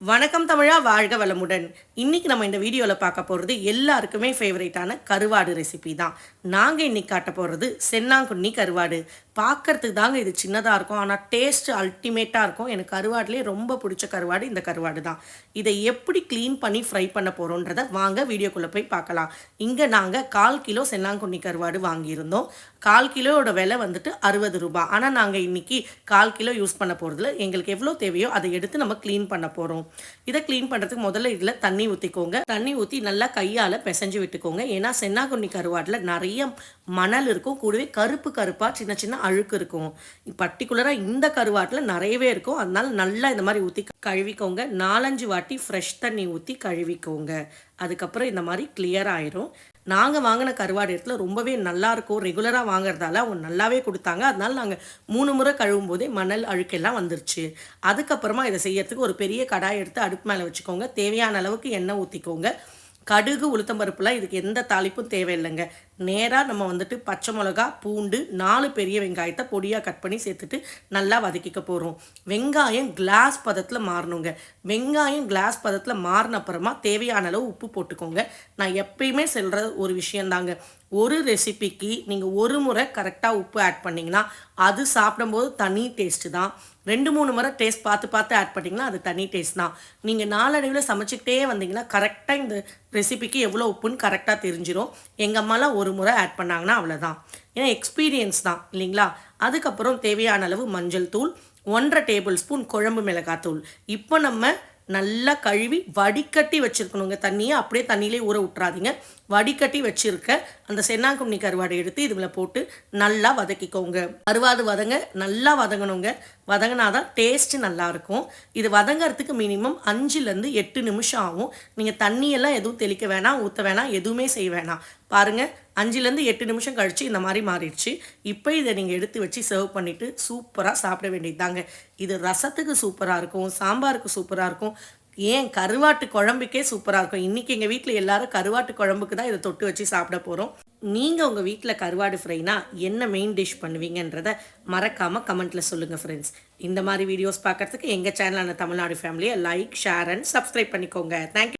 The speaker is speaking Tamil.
வணக்கம் தமிழா, வாழ்க வளமுடன். இன்னைக்கு நம்ம இந்த வீடியோவில் பார்க்க போகிறது எல்லாருக்குமே ஃபேவரேட்டான கருவாடு ரெசிபி தான். நாங்கள் இன்னைக்கு காட்ட போகிறது சென்னாங்குன்னி கருவாடு. பார்க்கறதுக்கு தாங்க இது சின்னதாக இருக்கும், ஆனால் டேஸ்ட் அல்டிமேட்டாக இருக்கும். எனக்கு கருவாடுலேயே ரொம்ப பிடிச்ச கருவாடு இந்த கருவாடு தான். இதை எப்படி க்ளீன் பண்ணி ஃப்ரை பண்ண போகிறோன்றதை வாங்க வீடியோக்குள்ளே போய் பார்க்கலாம். இங்கே நாங்கள் 1/4 கிலோ சென்னாங்குன்னி கருவாடு வாங்கியிருந்தோம். 1/4 கிலோவோட விலை வந்துட்டு 60 ரூபாய். ஆனால் நாங்கள் இன்னைக்கு 1/4 கிலோ யூஸ் பண்ண போகிறதுல எங்களுக்கு எவ்வளோ தேவையோ அதை எடுத்து நம்ம க்ளீன் பண்ண போகிறோம். இதை க்ளீன் பண்ணுறதுக்கு முதல்ல இதில் தண்ணி ஊற்றிக்கோங்க. தண்ணி ஊற்றி நல்லா கையால் பிசைஞ்சு விட்டுக்கோங்க. ஏன்னா சென்னாங்குன்னி கருவாட்டில் நிறைய மணல் இருக்கும், கூடவே கருப்பு கருப்பாக சின்ன சின்ன அழுக்கு இருக்கும். பர்டிகுலராக இந்த கருவாட்டில் நிறையவே இருக்கும். அதனால நல்லா இந்த மாதிரி ஊற்றி கழுவிக்கோங்க. 4-5 வாட்டி ஃப்ரெஷ் தண்ணி ஊற்றி கழுவிக்கோங்க. அதுக்கப்புறம் இந்த மாதிரி கிளியர் ஆயிரும். நாங்கள் வாங்கின கருவாடு இடத்துல ரொம்பவே நல்லாயிருக்கும். ரெகுலராக வாங்குறதால அவங்க நல்லாவே கொடுத்தாங்க. அதனால நாங்கள் 3 முறை கழுவும் போதே மணல் அழுக்கெல்லாம் வந்துருச்சு. அதுக்கப்புறமா இதை செய்யறதுக்கு ஒரு பெரிய கடாய் எடுத்து அடுப்பு மேலே வச்சுக்கோங்க. தேவையான அளவுக்கு எண்ணெய் ஊற்றிக்கோங்க. கடுகு உளுத்தம்பருப்புலாம் இதுக்கு எந்த தாளிப்பும் தேவையில்லைங்க. நேராக நம்ம வந்துட்டு பச்சை மிளகா, பூண்டு, 4 பெரிய வெங்காயத்தை பொடியாக கட் பண்ணி சேர்த்துட்டு நல்லா வதக்கிக்க போகிறோம். வெங்காயம் கிளாஸ் பதத்தில் மாறணுங்க. வெங்காயம் கிளாஸ் பதத்தில் மாறின அப்புறமா தேவையான அளவு உப்பு போட்டுக்கோங்க. நான் எப்பயுமே சொல்கிற ஒரு விஷயந்தாங்க, ஒரு ரெசிபிக்கு நீங்கள் ஒரு முறை கரெக்டாக உப்பு ஆட் பண்ணிங்கன்னா அது சாப்பிடும்போது தனி டேஸ்ட்டு தான். 2-3 முறை டேஸ்ட் பார்த்து ஆட் பண்ணிங்கன்னா அது தனி டேஸ்ட் தான். நீங்கள் நாளடைவில் சமைச்சிக்கிட்டே வந்தீங்கன்னா கரெக்டாக இந்த ரெசிபிக்கு எவ்வளோ உப்புன்னு கரெக்டாக தெரிஞ்சிடும். எங்கள் அம்மாலாம் ஒரு முறை ஆட் பண்ணாங்கன்னா அவ்வளோதான். ஏன்னா எக்ஸ்பீரியன்ஸ் தான் இல்லைங்களா. அதுக்கப்புறம் தேவையான அளவு மஞ்சள் தூள், 1/2 டேபிள் ஸ்பூன் குழம்பு மிளகாத்தூள். இப்போ நம்ம நல்லா கழுவி வடிகட்டி வச்சுருக்கணுங்க. தண்ணியை அப்படியே தண்ணியிலே ஊற விட்றாதீங்க. வடிகட்டி வச்சுருக்க அந்த சென்னாங்குன்னி கருவாடை எடுத்து இதில் போட்டு நல்லா வதக்கிக்கோங்க. கருவாடு நல்லா வதங்கணுங்க. வதங்கினாதான் டேஸ்ட்டு நல்லாயிருக்கும். இது வதங்கிறதுக்கு மினிமம் 5-8 நிமிஷம் ஆகும். நீங்கள் தண்ணியெல்லாம் எதுவும் தெளிக்க வேணாம், ஊற்ற வேணாம், எதுவுமே செய்ய வேணாம். பாருங்கள், 5-8 நிமிஷம் கழித்து இந்த மாதிரி மாறிடுச்சு. இப்போ இதை நீங்கள் எடுத்து வச்சு சர்வ் பண்ணிவிட்டு சூப்பராக சாப்பிட வேண்டியது தாங்க. இது ரசத்துக்கு சூப்பராக இருக்கும், சாம்பாருக்கு சூப்பராக இருக்கும், ஏன் கருவாட்டு குழம்புக்கே சூப்பராக இருக்கும். இன்றைக்கி எங்கள் வீட்டில் எல்லாரும் கருவாட்டு குழம்புக்கு தான் இதை தொட்டு வச்சு சாப்பிட போகிறோம். நீங்கள் உங்கள் வீட்டில் கருவாடு ஃப்ரைனா என்ன மெயின் டிஷ் பண்ணுவீங்கன்றதை மறக்காமல் கமெண்ட்டில் சொல்லுங்கள் ஃப்ரெண்ட்ஸ். இந்த மாதிரி வீடியோஸ் பார்க்குறதுக்கு எங்கள் சேனலான தமிழ்நாடு ஃபேமிலியை லைக், ஷேர் அண்ட் சப்ஸ்கிரைப் பண்ணிக்கோங்க. தேங்க்யூ.